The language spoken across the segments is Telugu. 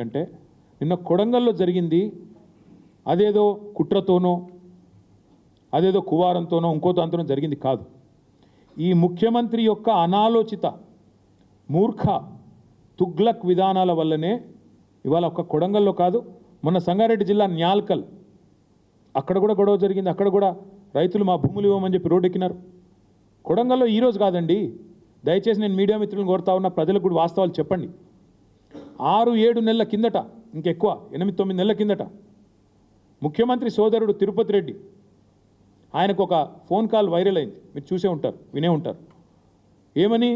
అంటే నిన్న కొడంగల్లో జరిగింది అదేదో కుట్రతోనో అదేదో కువారంతోనో ఇంకో దాంతోనో జరిగింది కాదు. ఈ ముఖ్యమంత్రి యొక్క అనాలోచిత మూర్ఖ తుగ్లక్ విధానాల వల్లనే ఇవాళ ఒక్క కొడంగల్లో కాదు, మొన్న సంగారెడ్డి జిల్లా న్యాల్కల్ అక్కడ కూడా గొడవ జరిగింది. అక్కడ కూడా రైతులు మా భూములు ఇవ్వమని చెప్పి రోడ్డు ఎక్కినారు. కొడంగల్లో ఈరోజు కాదండి, దయచేసి నేను మీడియా మిత్రులను కోరుతా ఉన్న, ప్రజలకు కూడా వాస్తవాలు చెప్పండి. 6-7 నెలల కిందట, ఇంకెక్కువ 8-9 నెలల కిందట ముఖ్యమంత్రి సోదరుడు తిరుపతి రెడ్డి ఆయనకు ఒక ఫోన్ కాల్ వైరల్ అయింది. మీరు చూసే ఉంటారు, వినే ఉంటారు. ఏమని?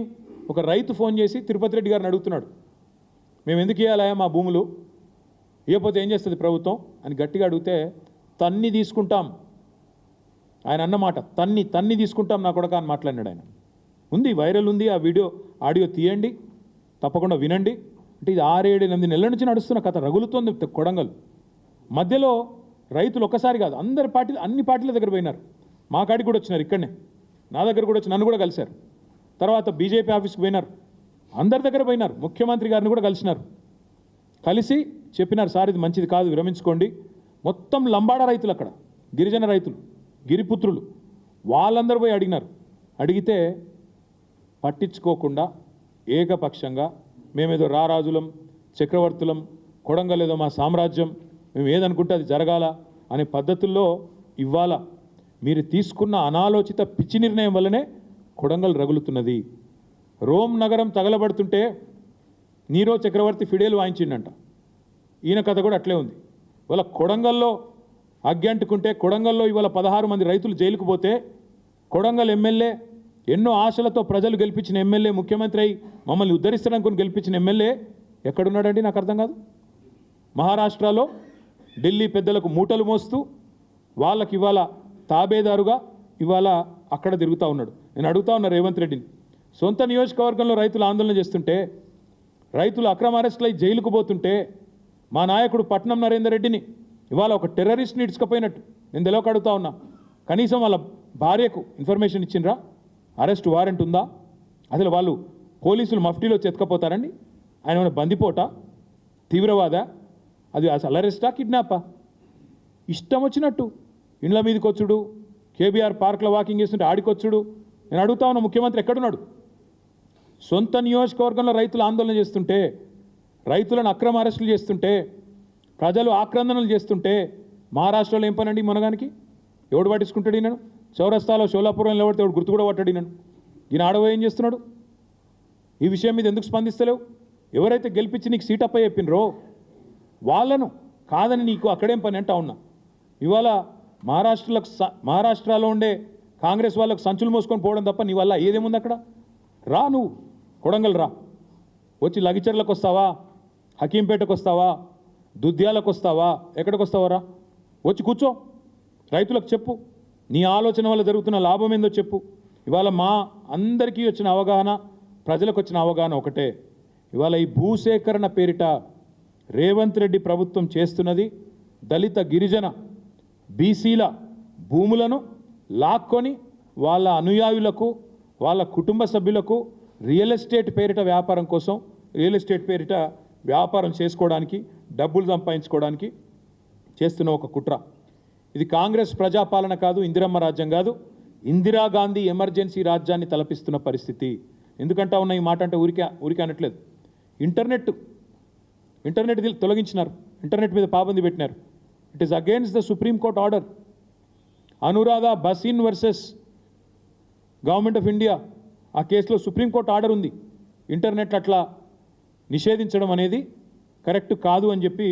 ఒక రైతు ఫోన్ చేసి తిరుపతి రెడ్డి గారిని అడుగుతున్నాడు, మేము ఎందుకు ఇవ్వాలా మా భూములు, ఇవ్వకపోతే ఏం చేస్తుంది ప్రభుత్వం అని గట్టిగా అడిగితే, తన్ని తీసుకుంటాం ఆయన అన్నమాట, తన్ని తీసుకుంటాం నా కొడక అని మాట్లాడినాడు ఆయన. ఉంది, వైరల్ ఉంది, ఆ వీడియో ఆడియో తీయండి, తప్పకుండా వినండి. అంటే ఇది 6-7-8 నెలల నుంచి నడుస్తున్న కథ, రగులుతోంది కొడంగల్. మధ్యలో రైతులు ఒక్కసారి కాదు, అన్ని పార్టీల దగ్గర పోయినారు. మా కాడికి కూడా వచ్చినారు, ఇక్కడనే నా దగ్గర కూడా వచ్చి నన్ను కూడా కలిశారు. తర్వాత బీజేపీ ఆఫీస్కి పోయినారు, అందరి దగ్గర పోయినారు, ముఖ్యమంత్రి గారిని కూడా కలిసినారు. కలిసి చెప్పినారు, సార్ ఇది మంచిది కాదు, విరమించుకోండి. మొత్తం లంబాడా రైతులు, అక్కడ గిరిజన రైతులు, గిరిపుత్రులు, వాళ్ళందరూ పోయి అడిగినారు. అడిగితే పట్టించుకోకుండా ఏకపక్షంగా మేమేదో రారాజులం, చక్రవర్తులం, కొడంగల్ ఏదో మా సామ్రాజ్యం, మేము ఏదనుకుంటే అది జరగాల అనే పద్ధతుల్లో ఇవాళ మీరు తీసుకున్న అనాలోచిత పిచ్చి నిర్ణయం వల్లనే కొడంగల్ రగులుతున్నది. రోమ్ నగరం తగలబడుతుంటే నీరో చక్రవర్తి ఫిడేలు వాయించిండంట. ఈయన కథ కూడా అట్లే ఉంది. ఇవాళ కొడంగల్లో అగ్గంటుకుంటే, కొడంగల్లో ఇవాళ 16 మంది రైతులు జైలుకు పోతే, కొడంగల్ ఎమ్మెల్యే ఎన్నో ఆశలతో ప్రజలు గెలిపించిన ఎమ్మెల్యే, ముఖ్యమంత్రి అయి మమ్మల్ని ఉద్ధరిస్తాడనుకుని గెలిపించిన ఎమ్మెల్యే ఎక్కడున్నాడండి? నాకు అర్థం కాదు. మహారాష్ట్రలో ఢిల్లీ పెద్దలకు మూటలు మోస్తూ వాళ్ళకి ఇవాళ తాబేదారుగా ఇవాళ అక్కడ తిరుగుతూ ఉన్నాడు. నేను అడుగుతా ఉన్నా రేవంత్ రెడ్డిని, సొంత నియోజకవర్గంలో రైతులు ఆందోళన చేస్తుంటే, రైతులు అక్రమ అరెస్టులు అయి జైలుకు పోతుంటే, మా నాయకుడు పట్నం నరేందర్ రెడ్డిని ఇవాళ ఒక టెర్రరిస్ట్ని ఇడ్చుకపోయినట్టు నేను తెలియక అడుగుతా ఉన్నా. కనీసం వాళ్ళ భార్యకు ఇన్ఫర్మేషన్ ఇచ్చిండ్రా? అరెస్ట్ వారెంట్ ఉందా? అసలు వాళ్ళు పోలీసులు మఫ్టీలో ఎత్తుకపోతారండి? ఆయన ఏమైనా బందిపోటా, తీవ్రవాద? అది అసలు అరెస్టా, కిడ్నాపా? ఇష్టం వచ్చినట్టు ఇండ్ల మీదకి వచ్చుడు, కేబీఆర్ పార్క్లో వాకింగ్ చేస్తుంటే ఆడికొచ్చుడు. నేను అడుగుతా ఉన్నా, ముఖ్యమంత్రి ఎక్కడున్నాడు? సొంత నియోజకవర్గంలో రైతులు ఆందోళన చేస్తుంటే, రైతులను అక్రమ అరెస్టులు చేస్తుంటే, ప్రజలు ఆక్రందనలు చేస్తుంటే, మహారాష్ట్రలో ఏం పనండి మనగానికి? ఎవడు పట్టించుకుంటాడు? నేను చౌరస్తాలో షోలాపురం నిలబడితే ఎవడు గుర్తు కూడా పట్టాడు. నేను ఈయన ఆడవో ఏం చేస్తున్నాడు? ఈ విషయం మీద ఎందుకు స్పందిస్తలేవు? ఎవరైతే గెలిపించి నీకు సీట్ అప్ప చెప్పినరో వాళ్ళను కాదని నీకు అక్కడేం పని అంటా ఉన్నా. ఇవాళ మహారాష్ట్రలో ఉండే కాంగ్రెస్ వాళ్ళకు సంచులు మోసుకొని పోవడం తప్ప నీ వల్ల ఏదేముంది అక్కడ? రా, నువ్వు కొడంగల్ రా, వచ్చి లగిచర్లకు వస్తావా, హకీంపేటకు వస్తావా, దుద్యాలకు వస్తావా, ఎక్కడికి వస్తావా? రా, వచ్చి కూర్చో, రైతులకు చెప్పు, నీ ఆలోచన వల్ల జరుగుతున్న లాభం ఏందో చెప్పు. ఇవాళ మా అందరికీ వచ్చిన అవగాహన, ప్రజలకు వచ్చిన అవగాహన ఒకటే, ఇవాళ ఈ భూసేకరణ పేరిట రేవంత్ రెడ్డి ప్రభుత్వం చేస్తున్నది దళిత, గిరిజన, బీసీల భూములను లాక్కొని వాళ్ళ అనుయాయులకు, వాళ్ళ కుటుంబ సభ్యులకు రియల్ ఎస్టేట్ పేరిట వ్యాపారం కోసం, రియల్ ఎస్టేట్ పేరిట వ్యాపారం చేసుకోవడానికి, డబ్బులు సంపాదించుకోవడానికి చేస్తున్న ఒక కుట్ర. ఇది కాంగ్రెస్ ప్రజాపాలన కాదు, ఇందిరమ్మ రాజ్యం కాదు, ఇందిరాగాంధీ ఎమర్జెన్సీ రాజ్యాన్ని తలపిస్తున్న పరిస్థితి. ఎందుకంటా ఉన్న ఈ మాట అంటే ఊరికే అనట్లేదు. ఇంటర్నెట్ తొలగించినారు, ఇంటర్నెట్ మీద పాబంది పెట్టినారు. It is against the supreme court order. Anuradha Bhasin versus government of India, ఆ కేసులో సుప్రీంకోర్టు ఆర్డర్ ఉంది. ఇంటర్నెట్ అట్లా నిషేధించడం అనేది కరెక్ట్ కాదు అని చెప్పి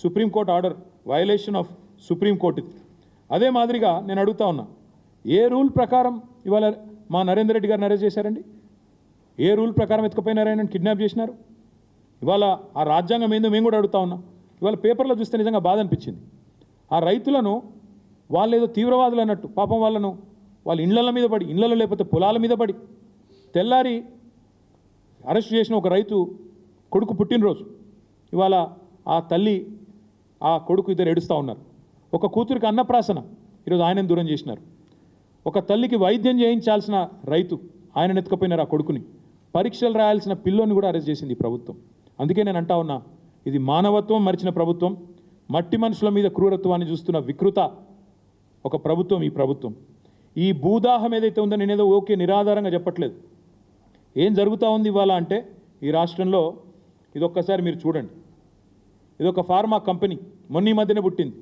supreme court order, violation of supreme court. అదే మాదిరిగా నేను అడుగుతా ఉన్నా, ఏ రూల్ ప్రకారం ఇవాళ మా నరేందర్ రెడ్డి గారిని అరెస్ట్ చేశారండి? ఏ రూల్ ప్రకారం ఎత్తుకుపోయినారు? ఆయన కిడ్నాప్ చేసినారు. ఇవాళ ఆ రాజ్యాంగం ఏందో మేము కూడా అడుగుతా ఉన్నాం. ఇవాళ పేపర్లో చూస్తే నిజంగా బాధ అనిపించింది. ఆ రైతులను వాళ్ళు ఏదో తీవ్రవాదులు అన్నట్టు, పాపం వాళ్ళ ఇళ్ల మీద పడి, ఇళ్లలో లేకపోతే పొలాల మీద పడి, తెల్లారి అరెస్ట్ చేసిన ఒక రైతు కొడుకు పుట్టినరోజు, ఇవాళ ఆ తల్లి ఆ కొడుకు ఇద్దరు ఏడుస్తూ ఉన్నారు. ఒక కూతురికి అన్నప్రాసన, ఈరోజు ఆయనను దూరం చేసినారు. ఒక తల్లికి వైద్యం చేయించాల్సిన రైతు, ఆయన ఎత్తుకుపోయినారు ఆ కొడుకుని. పరీక్షలు రాయాల్సిన పిల్లోని కూడా అరెస్ట్ చేసింది ఈ ప్రభుత్వం. అందుకే నేను అంటా ఉన్నా, ఇది మానవత్వం మరిచిన ప్రభుత్వం, మట్టి మనుషుల మీద క్రూరత్వాన్ని చూస్తున్న వికృత ఒక ప్రభుత్వం ఈ ప్రభుత్వం. ఈ భూదాహం ఏదైతే ఉందో నేనేదో ఓకే నిరాధారంగా చెప్పట్లేదు. ఏం జరుగుతూ ఉంది ఇవాళ అంటే ఈ రాష్ట్రంలో ఇదొక్కసారి మీరు చూడండి. ఇదొక ఫార్మా కంపెనీ, మొన్న ఈ మధ్యనే పుట్టింది,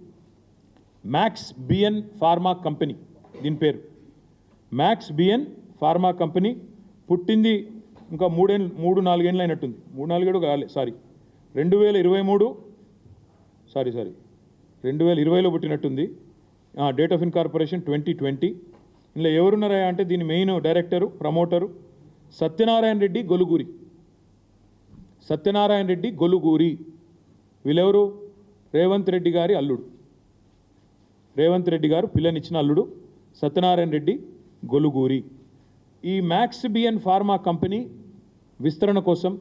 మ్యాక్స్ బిఎన్ ఫార్మా కంపెనీ. దీని పేరు మ్యాక్స్ బిఎన్ ఫార్మా కంపెనీ. పుట్టింది ఇంకా 3-4 ఏళ్ళు అయినట్టుంది, 3-4 కాలే, 2020లో పుట్టినట్టుంది. Date of incorporation 2020. ఇందులో ఎవరున్నారా అంటే దీని main director, promoter Satyanarayana Reddy Goluguri. Satyanarayana Reddy Goluguri వీళ్ళెవరు? రేవంత్ రెడ్డి గారి అల్లుడు, రేవంత్ రెడ్డి గారు పిల్లనిచ్చిన అల్లుడు సత్యనారాయణ రెడ్డి గొలుగూరి. ఈ మ్యాక్స్ బిఎన్ ఫార్మా కంపెనీ విస్తరణ కోసం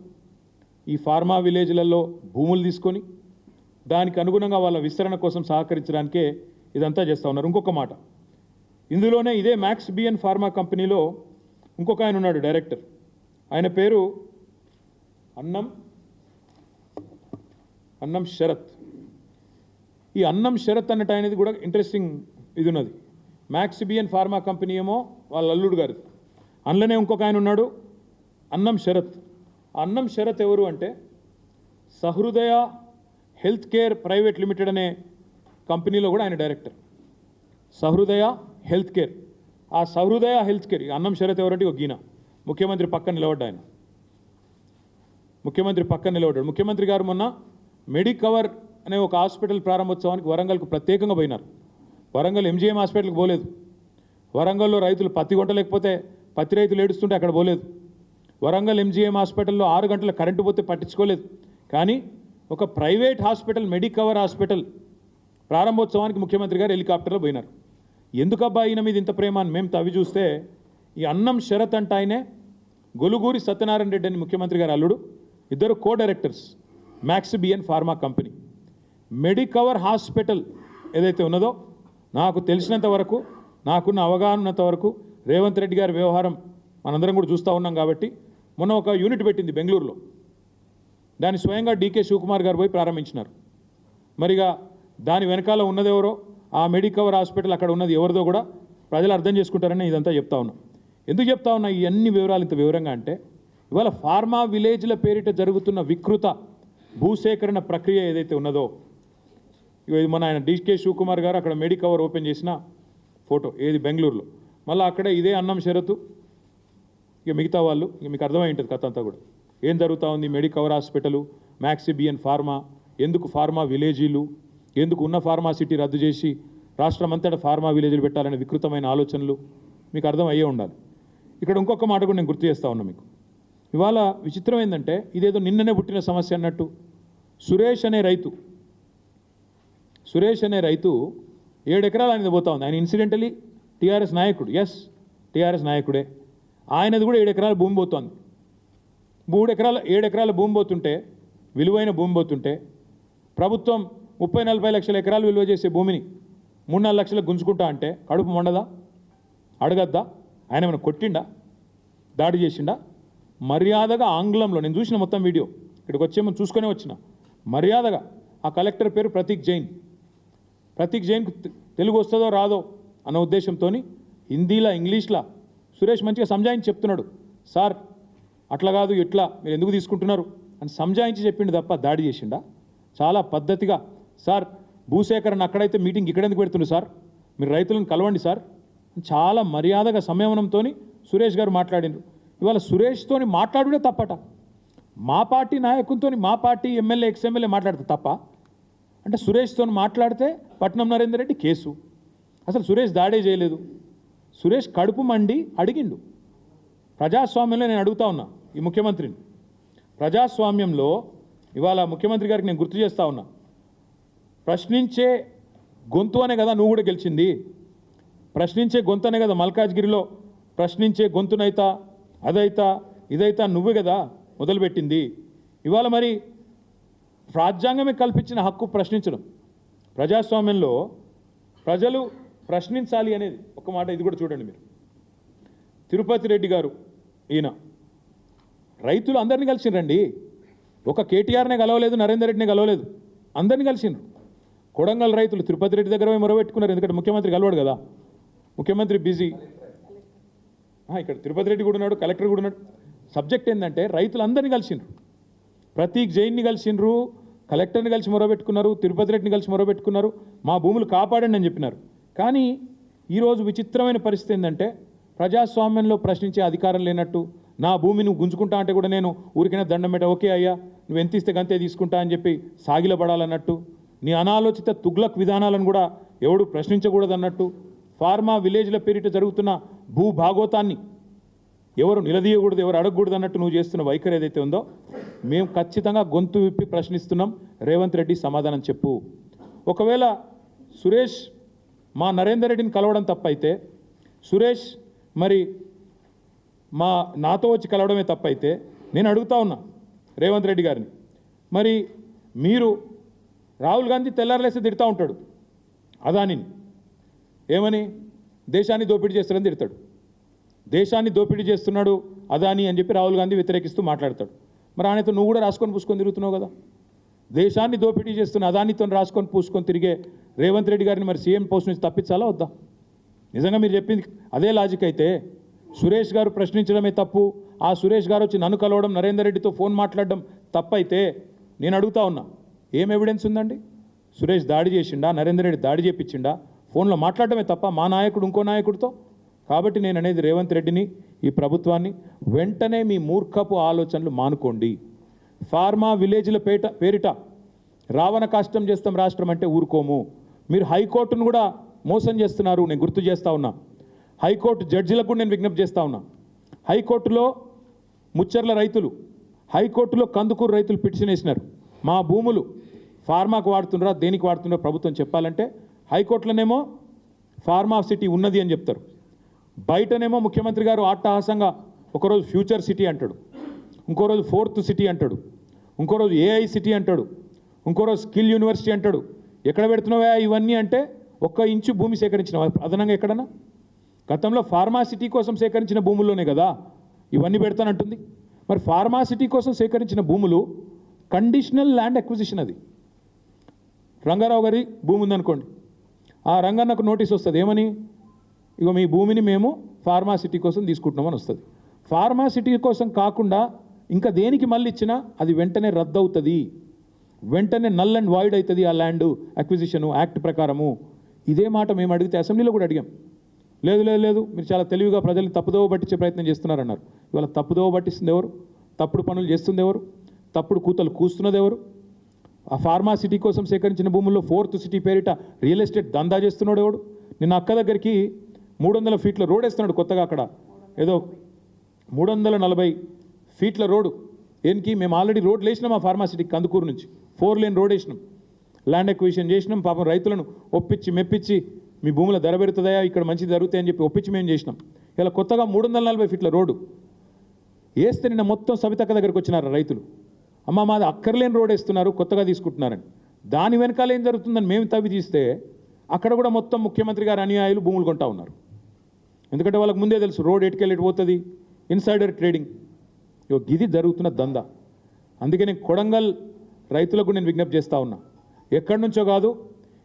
ఈ ఫార్మా విలేజ్లలో భూములు తీసుకొని దానికి అనుగుణంగా వాళ్ళ విస్తరణ కోసం సహకరించడానికే ఇదంతా చేస్తూ ఉన్నారు. ఇంకొక మాట, ఇందులోనే ఇదే మ్యాక్స్ బిఎన్ ఫార్మా కంపెనీలో ఇంకొక ఆయన ఉన్నాడు డైరెక్టర్, ఆయన పేరు అన్నం శరత్. ఈ అన్నం శరత్ అన్నట్టు ఆయనది కూడా ఇంట్రెస్టింగ్ ఇది ఉన్నది. మ్యాక్స్ బిఎన్ ఫార్మా కంపెనీ ఏమో వాళ్ళ అల్లుడు గారు, అందులోనే ఇంకొక ఆయన ఉన్నాడు అన్నం శరత్. అన్నం శరత్ ఎవరు అంటే సహృదయ హెల్త్ కేర్ ప్రైవేట్ లిమిటెడ్ అనే కంపెనీలో కూడా ఆయన డైరెక్టర్. సహృదయ హెల్త్ కేర్, ఆ సహృదయ హెల్త్ కేర్ అన్నం శరత్ ఎవరంటే ఒక గీన ముఖ్యమంత్రి పక్కన నిలబడ్డా, ఆయన ముఖ్యమంత్రి పక్కన నిలబడ్డాడు. ముఖ్యమంత్రి గారు మొన్న మెడికవర్ అనే ఒక హాస్పిటల్ ప్రారంభోత్సవానికి వరంగల్కు ప్రత్యేకంగా పోయినారు. వరంగల్ ఎంజీఎం హాస్పిటల్కి పోలేదు. వరంగల్లో రైతులు పత్తి కొట్టలేకపోతే పత్తి రైతులు ఏడుస్తుంటే అక్కడ పోలేదు. వరంగల్ ఎంజీఎం హాస్పిటల్లో 6 గంటల కరెంటు పోతే పట్టించుకోలేదు. కానీ ఒక ప్రైవేట్ హాస్పిటల్ మెడికవర్ హాస్పిటల్ ప్రారంభోత్సవానికి ముఖ్యమంత్రి గారు హెలికాప్టర్లో పోయినారు. ఎందుకబ్బా ఈయన మీద ఇంత ప్రేమ అని మేము తవ్వి చూస్తే ఈ అన్నం శరత్ అంటే ఆయనే గొలుగూరి సత్యనారాయణ రెడ్డి అని ముఖ్యమంత్రి గారు అల్లుడు, ఇద్దరు co directors Max BN pharma company. Medicover hospital ఏదైతే ఉన్నదో నాకు తెలిసినంత వరకు, నాకున్న అవగాహన ఉన్నంత వరకు రేవంత్ రెడ్డి గారి వ్యవహారం మనందరం కూడా చూస్తూ ఉన్నాం కాబట్టి మొన్న ఒక యూనిట్ పెట్టింది బెంగళూరులో, దాన్ని స్వయంగా డీకే శివకుమార్ గారు పోయి ప్రారంభించినారు. మరిగా దాని వెనకాల ఉన్నదెవరో, ఆ మెడికవర్ హాస్పిటల్ అక్కడ ఉన్నది ఎవరిదో కూడా ప్రజలు అర్థం చేసుకుంటారని ఇదంతా చెప్తా ఉన్నాం. ఎందుకు చెప్తా ఉన్నా ఈ అన్ని వివరాలు ఇంత వివరంగా అంటే ఇవాళ ఫార్మా విలేజ్ల పేరిట జరుగుతున్న వికృత భూసేకరణ ప్రక్రియ ఏదైతే ఉన్నదో, ఇది మన ఆయన డీకే శివకుమార్ గారు అక్కడ మెడికవర్ ఓపెన్ చేసిన ఫోటో ఏది బెంగళూరులో, మళ్ళీ అక్కడే ఇదే అన్నం షరతు, ఇక మిగతా వాళ్ళు, ఇక మీకు అర్థమై ఉంటుంది కథ అంతా కూడా ఏం జరుగుతూ ఉంది. Medicover hospital, Max BN pharma, ఎందుకు ఫార్మా విలేజీలు, ఎందుకు ఉన్న ఫార్మాసిటీ రద్దు చేసి రాష్ట్రం అంతటా ఫార్మా విలేజ్లు పెట్టాలనే వికృతమైన ఆలోచనలు మీకు అర్థం అయ్యే ఉండాలి. ఇక్కడ ఇంకొక మాట కూడా నేను గుర్తు చేస్తూ ఉన్నా మీకు. ఇవాళ విచిత్రం ఏంటంటే ఇదేదో నిన్ననే పుట్టిన సమస్య అన్నట్టు సురేష్ అనే రైతు 7 ఎకరాలు అనేది పోతా ఉంది. ఆయన ఇన్సిడెంటలీ టీఆర్ఎస్ నాయకుడు, ఎస్ టీఆర్ఎస్ నాయకుడే, ఆయనది కూడా 7 ఎకరాల భూమి పోతోంది. 7 ఎకరాల భూమి పోతుంటే, విలువైన భూమి పోతుంటే ప్రభుత్వం 30-40 లక్షల ఎకరాలు విలువ చేసే భూమిని 3-4 లక్షలకు గుంజుకుంటా అంటే కడుపు మండదా? అడగద్దా? ఆయన ఏమైనా కొట్టిండా, దాడి చేసిండా? మర్యాదగా ఆంగ్లంలో నేను చూసిన మొత్తం వీడియో, ఇక్కడికి వచ్చేమో చూసుకునే వచ్చిన, మర్యాదగా ఆ కలెక్టర్ పేరు ప్రతీక్ జైన్కు తెలుగు వస్తుందో రాదో అన్న ఉద్దేశంతో హిందీలా ఇంగ్లీష్లా సురేష్ మంచిగా సంజాయించి చెప్తున్నాడు. సార్ అట్లా కాదు, ఇట్లా మీరు ఎందుకు తీసుకుంటున్నారు అని సంజాయించి చెప్పిండు తప్ప దాడి చేసిండా? చాలా పద్ధతిగా, సార్ భూసేకరణ అక్కడైతే మీటింగ్ ఇక్కడ ఎందుకు పెడుతుండు సార్, మీరు రైతులను కలవండి సార్, చాలా మర్యాదగా సంయమనంతో సురేష్ గారు మాట్లాడిండ్రు. ఇవాళ సురేష్తోని మాట్లాడుడే తప్పట, మా పార్టీ నాయకునితో, మా పార్టీ ఎమ్మెల్యే ఎక్స్ఎమ్మెల్యే మాట్లాడితే తప్ప అంటే సురేష్తో మాట్లాడితే పట్నం నరేందర్ రెడ్డి కేసు. అసలు సురేష్ దాడే చేయలేదు, సురేష్ కడుపు మండి అడిగిండు. ప్రజాస్వామ్యంలో నేను అడుగుతా ఉన్నా ఈ ముఖ్యమంత్రిని, ప్రజాస్వామ్యంలో ఇవాళ ముఖ్యమంత్రి గారికి నేను గుర్తు చేస్తూ ఉన్నా, ప్రశ్నించే గొంతు అనే కదా నువ్వు కూడా గెలిచింది, ప్రశ్నించే గొంతు అనే కదా మల్కాజ్గిరిలో ప్రశ్నించే గొంతునైతా అదైతా ఇదైతా నువ్వే కదా మొదలుపెట్టింది. ఇవాళ మరి రాజ్యాంగమే కల్పించిన హక్కు ప్రశ్నించడం, ప్రజాస్వామ్యంలో ప్రజలు ప్రశ్నించాలి అనేది ఒక మాట. ఇది కూడా చూడండి మీరు, తిరుపతి రెడ్డి గారు ఈయన రైతులు అందరినీ కలిసిరండి, ఒక కేటీఆర్నే కలవలేదు, నరేందర్ రెడ్డిని కలవలేదు, అందరినీ కలిసిండ్రు. కొడంగల్ రైతులు తిరుపతి రెడ్డి దగ్గర మొరబెట్టుకున్నారు, ఎందుకంటే ముఖ్యమంత్రి కలవాడు కదా, ముఖ్యమంత్రి బిజీ. ఇక్కడ తిరుపతి రెడ్డి కూడా ఉన్నాడు, కలెక్టర్ కూడా ఉన్నాడు. సబ్జెక్ట్ ఏంటంటే రైతులందరినీ కలిసిండ్రు, ప్రతీక్ జైన్ని కలిసిండ్రు, కలెక్టర్ని కలిసి మొరబెట్టుకున్నారు, తిరుపతి రెడ్డిని కలిసి మొరబెట్టుకున్నారు, మా భూములు కాపాడండి అని చెప్పినారు. కానీ ఈరోజు విచిత్రమైన పరిస్థితి ఏంటంటే ప్రజాస్వామ్యంలో ప్రశ్నించే అధికారం లేనట్టు, నా భూమి నువ్వు గుంజుకుంటా అంటే కూడా నేను ఊరికైనా దండం పెట్ట, ఓకే అయ్యా నువ్వు ఎంత ఇస్తే గంతే తీసుకుంటా అని చెప్పి సాగిలపడాలన్నట్టు, నీ అనాలోచిత తుగ్లక్ విధానాలను కూడా ఎవడు ప్రశ్నించకూడదన్నట్టు, ఫార్మా విలేజ్ల పేరిట జరుగుతున్న భూ భాగోతాన్ని ఎవరు నిలదీయకూడదు, ఎవరు అడగకూడదు అన్నట్టు నువ్వు చేస్తున్న వైఖరి ఏదైతే ఉందో మేము ఖచ్చితంగా గొంతు విప్పి ప్రశ్నిస్తున్నాం. రేవంత్ రెడ్డి సమాధానం చెప్పు. ఒకవేళ సురేష్ మా నరేందర్ రెడ్డిని కలవడం తప్పైతే, సురేష్ మరి నాతో వచ్చి కలవడమే తప్పైతే నేను అడుగుతా ఉన్నా రేవంత్ రెడ్డి గారిని, మరి మీరు రాహుల్ గాంధీ తెల్లారలేస్తే తిడతా ఉంటాడు అదానిని, ఏమని దేశాన్ని దోపిడీ చేస్తాడని తిడతాడు, దేశాన్ని దోపిడీ చేస్తున్నాడు అదాని అని చెప్పి రాహుల్ గాంధీ వ్యతిరేకిస్తూ మాట్లాడతాడు. మరి ఆయనతో నువ్వు కూడా రాసుకొని పూసుకొని తిరుగుతున్నావు కదా, దేశాన్ని దోపిడీ చేస్తున్న అదానితో రాసుకొని పూసుకొని తిరిగే రేవంత్ రెడ్డి గారిని మరి సీఎం పోస్ట్ నుంచి తప్పించాలా వద్దా? నిజంగా మీరు చెప్పింది అదే లాజిక్ అయితే సురేష్ గారు ప్రశ్నించడమే తప్పు, ఆ సురేష్ గారు వచ్చి నన్ను కలవడం, నరేందర్ రెడ్డితో ఫోన్ మాట్లాడడం తప్పైతే నేను అడుగుతా ఉన్నా, ఏం ఎవిడెన్స్ ఉందండి? సురేష్ దాడి చేసిండా, నరేందర్ రెడ్డి దాడి చేపించిండా? ఫోన్లో మాట్లాడటమే తప్ప మా నాయకుడు ఇంకో నాయకుడితో. కాబట్టి నేను అనేది రేవంత్ రెడ్డిని, ఈ ప్రభుత్వాన్ని, వెంటనే మీ మూర్ఖపు ఆలోచనలు మానుకోండి. ఫార్మా విలేజ్ల పేరిట రావణ కాష్టం చేస్తాం రాష్ట్రం అంటే ఊరుకోము. మీరు హైకోర్టును కూడా మోసం చేస్తున్నారు, నేను గుర్తు చేస్తూ ఉన్నా. హైకోర్టు జడ్జిలకు కూడా నేను విజ్ఞప్తి చేస్తూ ఉన్నా. హైకోర్టులో ముచ్చర్ల రైతులు, హైకోర్టులో కందుకూరు రైతులు పిటిషన్ వేసినారు, మా భూములు ఫార్మాకు వాడుతున్నారా దేనికి వాడుతున్నారో ప్రభుత్వం చెప్పాలంటే హైకోర్టులోనేమో ఫార్మా సిటీ ఉన్నది అని చెప్తారు, బయటనేమో ముఖ్యమంత్రి గారు అట్టహాసంగా ఒకరోజు ఫ్యూచర్ సిటీ అంటాడు, ఇంకో రోజు ఫోర్త్ సిటీ అంటాడు, ఇంకో రోజు ఏఐ సిటీ అంటాడు, ఇంకో రోజు స్కిల్ యూనివర్సిటీ అంటాడు. ఎక్కడ పెడుతున్నావా ఇవన్నీ అంటే 1 ఇంచు భూమి సేకరించిన అదనంగా ఎక్కడన్నా? గతంలో ఫార్మా సిటీ కోసం సేకరించిన భూముల్లోనే కదా ఇవన్నీ పెడతానంటుంది. మరి ఫార్మా సిటీ కోసం సేకరించిన భూములు కండిషనల్ ల్యాండ్ అక్విజిషన్, అది రంగారావు గారి భూమి ఉందనుకోండి, ఆ రంగన్నకు నోటీస్ వస్తుంది, ఏమని? ఇగో మీ భూమిని మేము ఫార్మా సిటీ కోసం తీసుకుంటున్నామని వస్తుంది. ఫార్మా సిటీ కోసం కాకుండా ఇంకా దేనికి మళ్ళీ ఇచ్చినా అది వెంటనే రద్దు అవుతుంది, వెంటనే నల్ అండ్ వాయిడ్ అవుతుంది ఆ ల్యాండ్ అక్విజిషను యాక్ట్ ప్రకారము. ఇదే మాట మేము అడిగితే అసెంబ్లీలో కూడా అడిగాం. లేదు లేదు లేదు మీరు చాలా తెలివిగా ప్రజల్ని తప్పుదోవ పట్టించే ప్రయత్నం చేస్తున్నారన్నారు. ఇవాళ తప్పుదోవ పట్టిస్తుంది ఎవరు? తప్పుడు పనులు చేస్తుంది ఎవరు? తప్పుడు కూతలు కూస్తున్నది ఎవరు? ఆ ఫార్మా సిటీ కోసం సేకరించిన భూముల్లో ఫోర్త్ సిటీ పేరిట రియల్ ఎస్టేట్ దందా చేస్తున్నాడు ఎవడు? నిన్న అక్క దగ్గరికి 300 ఫీట్ల రోడ్ వేస్తున్నాడు కొత్తగా, అక్కడ ఏదో 340 ఫీట్ల రోడ్డు. దేనికి? మేము ఆల్రెడీ రోడ్లు వేసినాం ఆ ఫార్మా సిటీకి, కందుకూరు నుంచి 4 లేన్ రోడ్ వేసినాం, ల్యాండ్ ఎక్విజిషన్ చేసినాం. పాపం రైతులను ఒప్పించి మెప్పించి మీ భూముల ధర పెరుగుతుందా, ఇక్కడ మంచి జరుగుతాయని చెప్పి ఒప్పించి మేము చేసినాం. ఇలా కొత్తగా 340 ఫీట్ల రోడ్డు వేస్తే నిన్న మొత్తం సవితక్క దగ్గరికి వచ్చినారు రైతులు, అమ్మ మాది అక్కర్లేని రోడ్ వేస్తున్నారు కొత్తగా తీసుకుంటున్నారని. దాని వెనకాల ఏం జరుగుతుందని మేము తవ్వి తీస్తే అక్కడ కూడా మొత్తం ముఖ్యమంత్రి గారి అనుయాయులు భూములు కొంటా ఉన్నారు. ఎందుకంటే వాళ్ళకి ముందే తెలుసు రోడ్ ఎటుకెళ్ళి పోతుంది, ఇన్సైడర్ ట్రేడింగ్. ఇది జరుగుతున్న దందా. అందుకే నేను కొడంగల్ రైతులకు నేను విజ్ఞప్తి చేస్తూ ఉన్నా, ఎక్కడి నుంచో కాదు,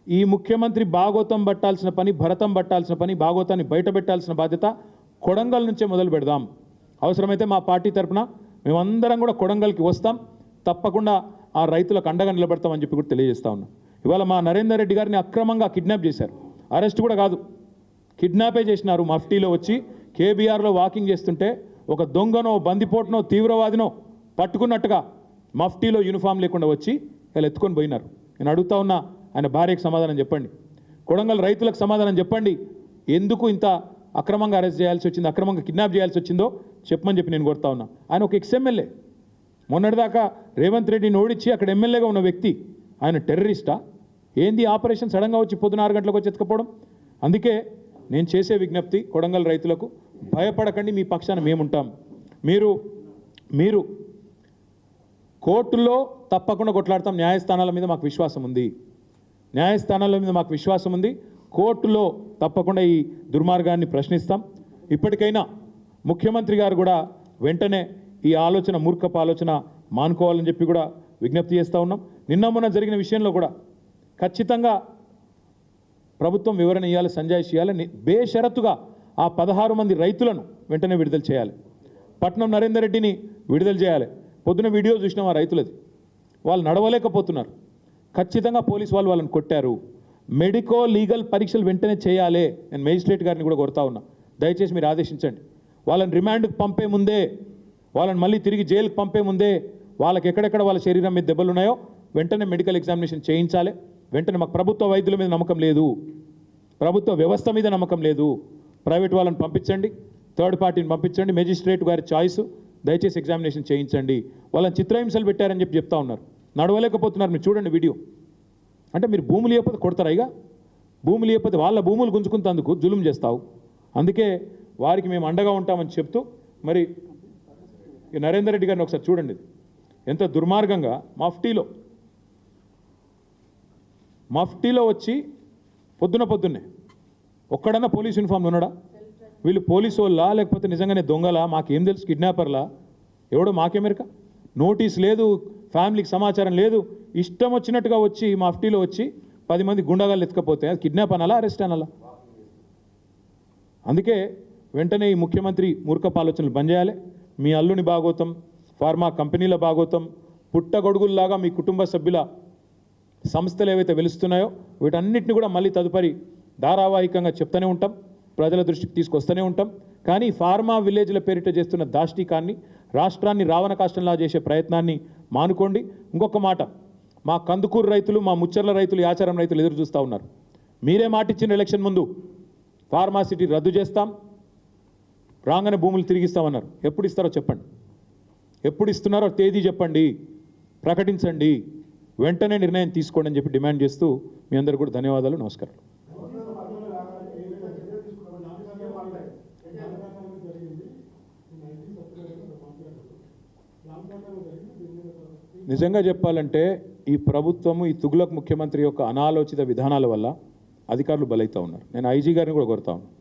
ఈ ముఖ్యమంత్రి భాగోతం పట్టాల్సిన పని, భరతం పట్టాల్సిన పని, భాగోతాన్ని బయట పెట్టాల్సిన బాధ్యత కొడంగల్ నుంచే మొదలు పెడదాం. అవసరమైతే మా పార్టీ తరఫున మేమందరం కూడా కొడంగల్కి వస్తాం, తప్పకుండా ఆ రైతులకు అండగా నిలబడతామని చెప్పి కూడా తెలియజేస్తా ఉన్నా. ఇవాళ మా నరేందర్ రెడ్డి గారిని అక్రమంగా కిడ్నాప్ చేశారు, అరెస్ట్ కూడా కాదు, కిడ్నాపే చేసినారు. మఫ్టీలో వచ్చి కేబీఆర్లో వాకింగ్ చేస్తుంటే ఒక దొంగనో బందిపోటునో తీవ్రవాదినో పట్టుకున్నట్టుగా మఫ్టీలో యూనిఫామ్ లేకుండా వచ్చి ఇలా ఎత్తుకొని పోయినారు. నేను అడుగుతా ఉన్నా, ఆయన భార్యకు సమాధానం చెప్పండి, కొడంగల్ రైతులకు సమాధానం చెప్పండి, ఎందుకు ఇంత అక్రమంగా అరెస్ట్ చేయాల్సి వచ్చింది, అక్రమంగా కిడ్నాప్ చేయాల్సి వచ్చిందో చెప్పమని చెప్పి నేను కోరుతా ఉన్నా. ఆయన ఒక ఎక్స్ఎమ్మెల్యే, మొన్నటిదాకా రేవంత్ రెడ్డిని ఓడించి అక్కడ ఎమ్మెల్యేగా ఉన్న వ్యక్తి, ఆయన టెర్రరిస్టా ఏంది? ఆపరేషన్ సడన్గా వచ్చి పొద్దున 6 గంటలకు వచ్చి ఎత్తుకపోవడం. అందుకే నేను చేసే విజ్ఞప్తి కొడంగల్ రైతులకు, భయపడకండి, మీ పక్షాన మేముంటాం. మీరు కోర్టుల్లో తప్పకుండా కొట్లాడతాం, న్యాయస్థానాల మీద మాకు విశ్వాసం ఉంది, న్యాయస్థానాల మీద మాకు విశ్వాసం ఉంది, కోర్టులో తప్పకుండా ఈ దుర్మార్గాన్ని ప్రశ్నిస్తాం. ఇప్పటికైనా ముఖ్యమంత్రి గారు కూడా వెంటనే ఈ ఆలోచన, మూర్ఖపు ఆలోచన మానుకోవాలని చెప్పి కూడా విజ్ఞప్తి చేస్తూ ఉన్నాం. నిన్న మొన్న జరిగిన విషయంలో కూడా ఖచ్చితంగా ప్రభుత్వం వివరణ ఇవ్వాలి, సంజాయిషి ఇవ్వాలి. బేషరతుగా ఆ 16 మంది రైతులను వెంటనే విడుదల చేయాలి. పట్నం నరేందర్ రెడ్డిని విడుదల చేయాలి. పొద్దున వీడియో చూసినాం ఆ రైతులది, వాళ్ళు నడవలేకపోతున్నారు. ఖచ్చితంగా పోలీసు వాళ్ళు వాళ్ళని కొట్టారు. మెడికో లీగల్ పరీక్షలు వెంటనే చేయాలి. నేను మేజిస్ట్రేట్ గారిని కూడా కోరుతా ఉన్నా, దయచేసి మీరు ఆదేశించండి. వాళ్ళని రిమాండ్కి పంపే ముందే, వాళ్ళని మళ్ళీ తిరిగి జైలుకి పంపే ముందే వాళ్ళకి ఎక్కడెక్కడ వాళ్ళ శరీరం మీద దెబ్బలు ఉన్నాయో వెంటనే మెడికల్ ఎగ్జామినేషన్ చేయించాలి. వెంటనే మాకు ప్రభుత్వ వైద్యుల మీద నమ్మకం లేదు, ప్రభుత్వ వ్యవస్థ మీద నమ్మకం లేదు. ప్రైవేట్ వాళ్ళని పంపించండి, థర్డ్ పార్టీని పంపించండి, మేజిస్ట్రేట్ గారి చాయిస్, దయచేసి ఎగ్జామినేషన్ చేయించండి. వాళ్ళని చిత్రహింసలు పెట్టారని చెప్పి చెప్తా ఉన్నారు, నడవలేకపోతున్నారు. మీరు చూడండి వీడియో. అంటే మీరు భూములు ఇవ్వకపోతే కొడతారా? ఇక భూములు ఇవ్వకపోతే వాళ్ళ భూములు గుంజుకుంటందుకు జులుం చేస్తావు. అందుకే వారికి మేము అండగా ఉంటామని చెప్తూ, మరి నరేందర్ రెడ్డి గారిని ఒకసారి చూడండి, ఎంత దుర్మార్గంగా మఫ్టీలో వచ్చి పొద్దున్నే ఒక్కడన్నా పోలీస్ యూనిఫామ్లో ఉన్నాడా? వీళ్ళు పోలీసు వాళ్ళా లేకపోతే నిజంగానే దొంగలా? మాకేం తెలుసు, కిడ్నాపర్లా? ఎవడో మాకెమెరిక. నోటీస్ లేదు, ఫ్యామిలీకి సమాచారం లేదు, ఇష్టం వచ్చినట్టుగా వచ్చి మఫ్టీలో వచ్చి 10 మంది గుండాగాళ్ళు ఎత్తుకపోతే అది కిడ్నాప్ అనాలా, అరెస్ట్ అనాలా? అందుకే వెంటనే ఈ ముఖ్యమంత్రి మూర్ఖపు ఆలోచనలు బంద్ చేయాలి. మీ అల్లుని భాగోతం, ఫార్మా కంపెనీల భాగోతం, పుట్టగొడుగుల్లాగా మీ కుటుంబ సభ్యుల సంస్థలు ఏవైతే వెలుస్తున్నాయో వీటన్నిటిని కూడా మళ్ళీ తదుపరి ధారావాహికంగా చెప్తూనే ఉంటాం, ప్రజల దృష్టికి తీసుకొస్తూనే ఉంటాం. కానీ ఫార్మా విలేజ్ల పేరిట చేస్తున్న దాష్టికాన్ని, రాష్ట్రాన్ని రావణ కాష్టంలా చేసే ప్రయత్నాన్ని మానుకోండి. ఇంకొక మాట, మా కందుకూరు రైతులు, మా ముచ్చర్ల రైతులు, యాచారం రైతులు ఎదురు చూస్తూ ఉన్నారు. మీరే మాట ఇచ్చిన ఎలక్షన్ ముందు ఫార్మాసిటీ రద్దు చేస్తాం, రాగానే భూములు తిరిగిస్తామన్నారు. ఎప్పుడు ఇస్తారో చెప్పండి, ఎప్పుడు ఇస్తున్నారో తేదీ చెప్పండి, ప్రకటించండి, వెంటనే నిర్ణయం తీసుకోండి అని చెప్పి డిమాండ్ చేస్తూ మీ అందరూ కూడా ధన్యవాదాలు, నమస్కారం. నిజంగా చెప్పాలంటే ఈ ప్రభుత్వము, ఈ తుగులక్ ముఖ్యమంత్రి యొక్క అనాలోచిత విధానాల వల్ల అధికారులు బలవుతూ ఉన్నారు. నేను ఐజీ గారిని కూడా కోరుతా ఉన్నాను,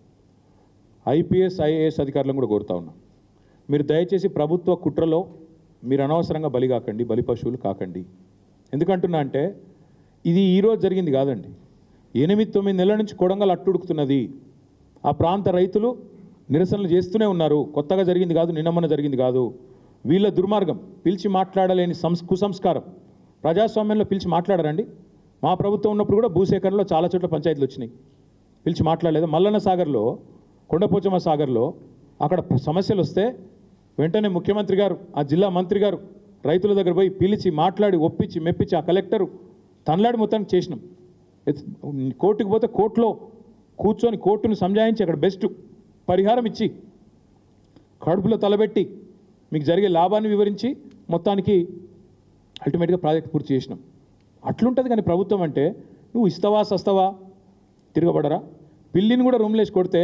ఐపీఎస్ ఐఏఎస్ అధికారులను కూడా కోరుతా ఉన్నాను, మీరు దయచేసి ప్రభుత్వ కుట్రలో మీరు అనవసరంగా బలి కాకండి, బలి పశువులు కాకండి. ఎందుకంటున్నా అంటే ఇది ఈరోజు జరిగింది కాదండి, 8-9 నెలల నుంచి కొడంగల్ అట్టుడుకుతున్నది. ఆ ప్రాంత రైతులు నిరసనలు చేస్తూనే ఉన్నారు. కొత్తగా జరిగింది కాదు, నిన్న మొన్న జరిగింది కాదు. వీళ్ళ దుర్మార్గం, పిలిచి మాట్లాడలేని కుసంస్కారం. ప్రజాస్వామ్యంలో పిలిచి మాట్లాడరండి. మా ప్రభుత్వం ఉన్నప్పుడు కూడా భూసేకరణలో చాలా చోట్ల పంచాయతీలు వచ్చినాయి, పిలిచి మాట్లాడలేదు. మల్లన్న సాగర్లో, కొండపోచమ్మ సాగర్లో అక్కడ సమస్యలు వస్తే వెంటనే ముఖ్యమంత్రి గారు, ఆ జిల్లా మంత్రి గారు రైతుల దగ్గర పోయి పిలిచి మాట్లాడి ఒప్పించి మెప్పించి ఆ కలెక్టరు తనలాడి మొత్తానికి చేసినాం. కోర్టుకు పోతే కోర్టులో కూర్చొని కోర్టును సంజాయించి అక్కడ బెస్ట్ పరిహారం ఇచ్చి కడుపులో తలబెట్టి మీకు జరిగే లాభాన్ని వివరించి మొత్తానికి అల్టిమేట్గా ప్రాజెక్ట్ పూర్తి చేసినాం. అట్లుంటుంది. కానీ ప్రభుత్వం అంటే నువ్వు ఇస్తావా సస్తావా, తిరగబడరా? పిల్లిని కూడా రూమ్లేసి కొడితే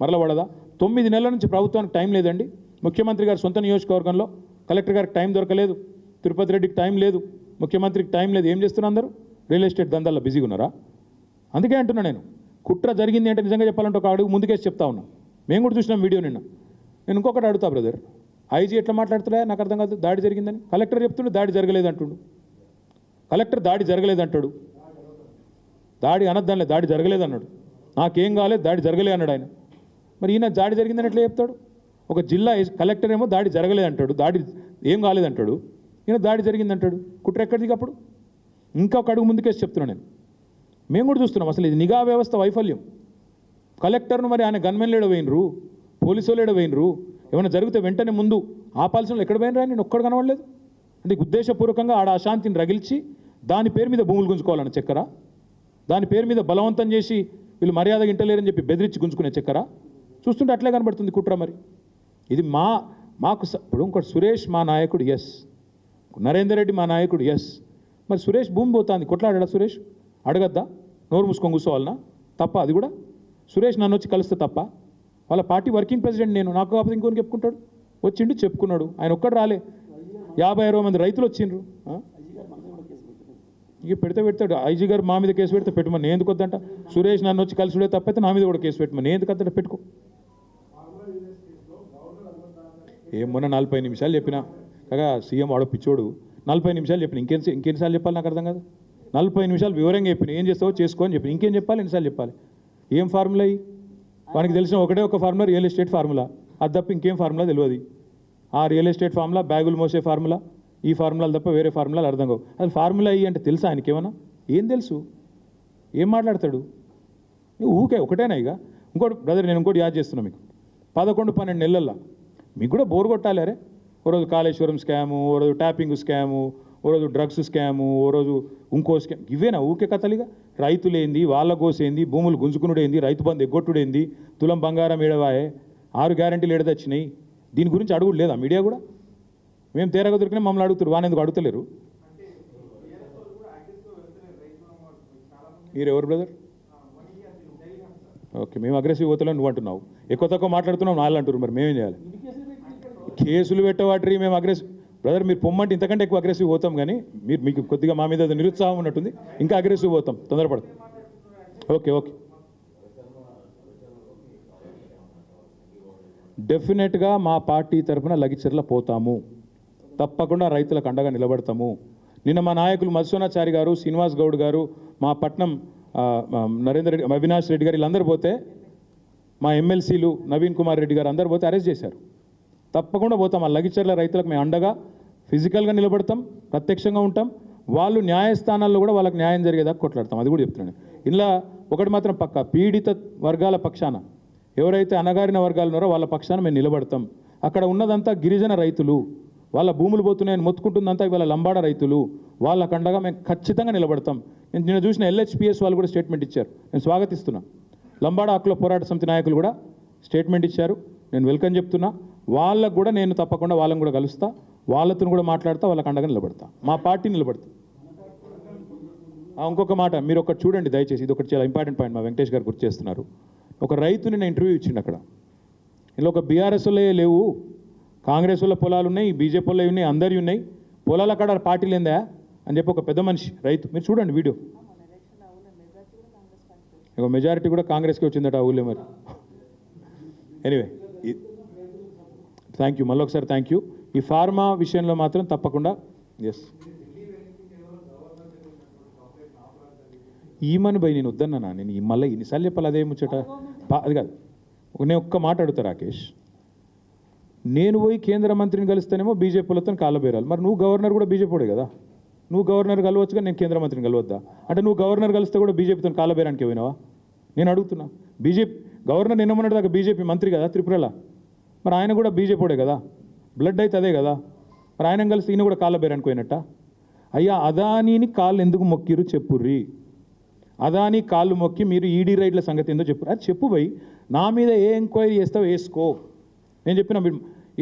మరల పడదా? 9 నెలల నుంచి ప్రభుత్వానికి టైం లేదండి. ముఖ్యమంత్రి గారు సొంత నియోజకవర్గంలో కలెక్టర్ గారికి టైం దొరకలేదు, తిరుపతి రెడ్డికి టైం లేదు, ముఖ్యమంత్రికి టైం లేదు. ఏం చేస్తున్నారు అందరూ? రియల్ ఎస్టేట్ దందాల్లో బిజీగా ఉన్నారా? అందుకే అంటున్నా నేను, కుట్ర జరిగింది అంటే నిజంగా చెప్పాలంటే ఒక అడుగు ముందుకేసి చెప్తా ఉన్నా. మేము కూడా చూసినాం వీడియో నిన్న. నేను ఇంకొకటి అడుగుతా బ్రదర్, ఐజీ ఎట్లా మాట్లాడుతున్నా నాకు అర్థం కాదు. దాడి జరిగిందని కలెక్టర్ చెప్తుండే, దాడి జరగలేదు అంటుండు. కలెక్టర్ దాడి జరగలేదు అంటాడు, దాడి అనద్దానిలే, దాడి జరగలేదు అన్నాడు. నాకేం కాలేదు, దాడి జరగలేదు అన్నాడు ఆయన. మరి ఈయన దాడి జరిగిందని ఎట్లా చెప్తాడు? ఒక జిల్లా కలెక్టర్ ఏమో దాడి జరగలేదు అంటాడు, దాడి ఏం కాలేదంటాడు. ఈయన దాడి జరిగిందంటాడు. కుట్ర ఎక్కడిది అప్పుడు? ఇంకొక అడుగు ముందుకేసి చెప్తున్నా నేను. మేము కూడా చూస్తున్నాం అసలు ఇది నిఘా వ్యవస్థ వైఫల్యం. కలెక్టర్ను మరి ఆయన గన్మెన్లు ఏడవైనరు, పోలీసు వాళ్ళు ఏడవైనరు, ఏమైనా జరిగితే వెంటనే ముందు ఆపాల్సిన ఎక్కడ పోయినరా? నేను ఒక్కడు కనవడలేదు. అంటే ఉద్దేశపూర్వకంగా ఆడ అశాంతిని రగిల్చి దాని పేరు మీద భూములు గుంజుకోవాలని చక్కర, దాని పేరు మీద బలవంతం చేసి వీళ్ళు మర్యాద ఇంటలేరని చెప్పి బెదిరించి గుంజుకునే చక్కర చూస్తుంటే అట్లే కనబడుతుంది కుట్ర. మరి ఇది మాకు ఇప్పుడు ఇంకోటి సురేష్ మా నాయకుడు, ఎస్. నరేందర్ రెడ్డి మా నాయకుడు, ఎస్. మరి సురేష్ భూమి పోతుంది, కొట్లాడా సురేష్? అడగద్దా? నోరు మూసుకొని కూర్చోవాలన్నా? తప్ప అది కూడా? సురేష్ నన్ను వచ్చి కలిస్తే తప్ప? వాళ్ళ పార్టీ వర్కింగ్ ప్రెసిడెంట్ నేను, నాకు కాకపోతే ఇంకోని చెప్పుకుంటాడు. వచ్చిండు చెప్పుకున్నాడు, ఆయన ఒక్కడు రాలే. 50-60 మంది రైతులు వచ్చిండ్రు. ఇక పెడతాడు ఐజీ గారు, మా మీద కేసు పెడితే పెట్టమని. నేను ఎందుకు వద్దంట? సురేష్ నన్ను వచ్చి కలిసి తప్పైతే నా మీద కూడా కేసు పెట్టమని. నేను ఎందుకు వద్దంట? పెట్టుకో. ఏమన్నా 40 నిమిషాలు చెప్పినా కాగా సీఎం వాడు పిచ్చోడు 40 నిమిషాలు చెప్పిన ఇంకెన్నిసార్లు చెప్పాలి నాకు అర్థం కాదు. 40 నిమిషాలు వివరంగా చెప్పిన ఏం చేస్తావో చేసుకో అని చెప్పి ఇంకేం చెప్పాలి, ఎన్నిసార్లు చెప్పాలి? ఏం ఫార్ములా అయ్యి వానికి తెలిసిన ఒకటే ఒక ఫార్ములా, రియల్ ఎస్టేట్ ఫార్ములా. అది తప్ప ఇంకేం ఫార్ములా తెలియదు. ఆ రియల్ ఎస్టేట్ ఫార్ములా, బ్యాగులు మోసే ఫార్ములా, ఈ ఫార్ములాలు తప్ప వేరే ఫార్ములాలు అర్థం కావు. అసలు ఫార్ములా అయ్యి అంటే తెలుసా ఆయనకి ఏమన్నా? ఏం తెలుసు? ఏం మాట్లాడతాడు? ఊకే ఒకటేనా ఇక. ఇంకోటి బ్రదర్, నేను ఇంకోటి యాద్ చేస్తున్నా మీకు. 11-12 నెలల్లో మీకు కూడా బోర్ కొట్టాలి. అరే ఓ రోజు కాళేశ్వరం స్కాము, ఓ రోజు ట్యాపింగ్ స్కాము, ఓ రోజు డ్రగ్స్ స్కాము, ఓ రోజు ఇంకో స్కామ్. ఇవేనా ఊకే కథలిగా? రైతులేంది, వాళ్ళ కోసేంది, భూములు గుంజుకునుడేంది, రైతు బంధు ఎగ్గొట్టుడేంది, తులం బంగారం ఏడవాయే, 6 గ్యారంటీలు ఏడదొచ్చినాయి. దీని గురించి అడుగుడు లేదా మీడియా కూడా? మేము తేరగా దొరికినా మమ్మల్ని అడుగుతారు, వాని ఎందుకు అడుగుతలేరు? మీరు ఎవరు బ్రదర్? ఓకే, మేము అగ్రెసివ్ పోతలేం నువ్వు అంటున్నావు. ఎక్కువ తక్కువ మాట్లాడుతున్నావు నాళ్ళు అంటారు. మరి మేమేం చేయాలి? కేసులు పెట్టవాటి మేము అగ్రెసివ్ బ్రదర్. మీరు పొమ్మంటే ఇంతకంటే ఎక్కువ అగ్రెసివ్ పోతాం, కానీ మీకు కొద్దిగా మా మీద నిరుత్సాహం ఉన్నట్టుంది. ఇంకా అగ్రెసివ్ పోతాం, తొందరపడతాం. ఓకే ఓకే, డెఫినెట్గా మా పార్టీ తరఫున లగిచెర్ల పోతాము. తప్పకుండా రైతులకు అండగా నిలబడతాము. నిన్న మా నాయకులు మధుసూనాచారి గారు, శ్రీనివాస్ గౌడ్ గారు, మా పట్నం నరేందర్ రెడ్డి, అవినాష్ రెడ్డి గారు, వీళ్ళందరూ పోతే, మా ఎమ్మెల్సీలు నవీన్ కుమార్ రెడ్డి గారు అందరూ పోతే అరెస్ట్ చేశారు. తప్పకుండా పోతాం. ఆ లగిచెర్ల రైతులకు మేము అండగా ఫిజికల్గా నిలబడతాం, ప్రత్యక్షంగా ఉంటాం. వాళ్ళు న్యాయస్థానాల్లో కూడా వాళ్ళకి న్యాయం జరిగేదాకా కొట్లాడతాం. అది కూడా చెప్తున్నాను. ఇలా ఒకటి మాత్రం పక్క, పీడిత వర్గాల పక్షాన, ఎవరైతే అణగారిన వర్గాలు ఉన్నారో వాళ్ళ పక్షాన మేము నిలబడతాం. అక్కడ ఉన్నదంతా గిరిజన రైతులు, వాళ్ళ భూములు పోతున్నాయని మొత్తుకుంటుందంతా ఇవాళ లంబాడ రైతులు. వాళ్ళకు అండగా మేము ఖచ్చితంగా నిలబడతాం. నేను చూసిన LHPS వాళ్ళు కూడా స్టేట్మెంట్ ఇచ్చారు, నేను స్వాగతిస్తున్నా. లంబాడ హక్కుల పోరాట సమితి నాయకులు కూడా స్టేట్మెంట్ ఇచ్చారు, నేను వెల్కమ్ చెప్తున్నా. వాళ్ళకు కూడా నేను తప్పకుండా వాళ్ళని కూడా కలుస్తా, వాళ్ళతో కూడా మాట్లాడతా, వాళ్ళకి అండగా నిలబడతా, మా పార్టీ నిలబడతా. ఇంకొక మాట మీరు ఒకటి చూడండి దయచేసి, ఇది ఒకటి చాలా ఇంపార్టెంట్ పాయింట్ మా వెంకటేష్ గారు గుర్తు చేస్తున్నారు. ఒక రైతుని నేను ఇంటర్వ్యూ ఇచ్చిండు అక్కడ. ఇలా ఒక BRS వాళ్ళే లేవు, కాంగ్రెస్ వాళ్ళ పొలాలు ఉన్నాయి, బీజేపీ వాళ్ళవి ఉన్నాయి, అందరివి ఉన్నాయి, పొలాల కాడ పార్టీలు ఏందా అని చెప్పి ఒక పెద్ద మనిషి రైతు, మీరు చూడండి వీడియో. ఇక మెజారిటీ కూడా కాంగ్రెస్కి వచ్చిందట ఆ ఊళ్ళో. మరి ఎనీవే, థ్యాంక్ యూ, మళ్ళీ ఒకసారి థ్యాంక్ యూ. ఈ ఫార్మా విషయంలో మాత్రం తప్పకుండా ఎస్ ఈమని పోయి నేను వద్దన్నా. నేను మళ్ళీ ఇన్నిసార్లు చెప్పాలి అదే ముచ్చట. అది కాదు, నేను ఒక్క మాట అడుగుతా రాకేష్. నేను పోయి కేంద్ర మంత్రిని కలుస్తానేమో బీజేపీలతో కాళ్ళబేరాలి. మరి నువ్వు గవర్నర్ కూడా బీజేపీడే కదా, నువ్వు గవర్నర్ కలవచ్చుగా, నేను కేంద్ర మంత్రిని కలవద్దా? అంటే నువ్వు గవర్నర్ కలిస్తే కూడా బీజేపీతో కాళ్ళబేరానికి పోయినావా? నేను అడుగుతున్నా. గవర్నర్ నిన్నమన్నటి దాకా బీజేపీ మంత్రి కదా త్రిపురలో, మరి ఆయన కూడా బీజేపీడే కదా, బ్లడ్ అయితే అదే కదా. మరి ఆయన కలిసి ఈయన కూడా కాళ్ళబేరానికి పోయినట్ట? అయ్యా, అదానీని కాళ్ళు ఎందుకు మొక్కిరు చెప్పుర్రి. అదానీ కాళ్ళు మొక్కి మీరు ఈడీ రైడ్ల సంగతి ఏందో చెప్పు. అది చెప్పు పోయి, నా మీద ఏ ఎంక్వైరీ చేస్తావు వేసుకో. నేను చెప్పిన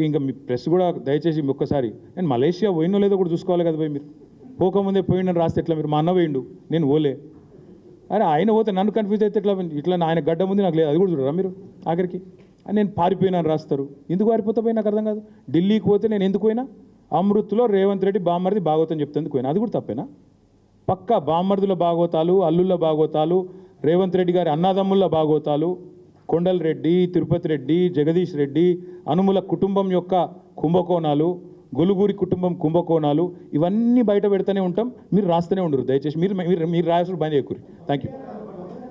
ఇంకా మీ ప్రెస్ కూడా దయచేసి ఒక్కసారి, నేను మలేషియా పోయినో లేదో కూడా చూసుకోవాలి కదా పోయి. మీరు పోకముందే పోయిండని రాస్తే ఎట్లా? మీరు మా అన్న పోయిండు, నేను పోలే. అరే ఆయన పోతే నన్ను కన్ఫ్యూజ్ అయితే ఇట్లా ఆయన గడ్డ ముందు నాకు లేదు, అది కూడా చూడరా మీరు ఆఖరికి. నేను పారిపోయినాను రాస్తారు. ఎందుకు పారిపోతే పోయి నాకు అర్థం కాదు. ఢిల్లీకి పోతే నేను ఎందుకు పోయినా? అమృత్లో రేవంత్ రెడ్డి బామ్మర్ది భాగవతం చెప్తేందుకు పోయినా, అది కూడా తప్పేనా? పక్కా బామ్మర్దుల భాగవతాలు, అల్లుళ్ళ భాగవతాలు, రేవంత్ రెడ్డి గారి అన్నాదమ్ముళ్ళ భాగవతాలు, కొండల్ రెడ్డి, తిరుపతి రెడ్డి, జగదీష్ రెడ్డి, అనుముల కుటుంబం యొక్క కుంభకోణాలు, గొలుగూరి కుటుంబం కుంభకోణాలు, ఇవన్నీ బయట పెడతానే ఉంటాం. మీరు రాస్తూనే ఉండరు దయచేసి. మీరు రాసుడు బంద్ చేయకూరి. Thank you.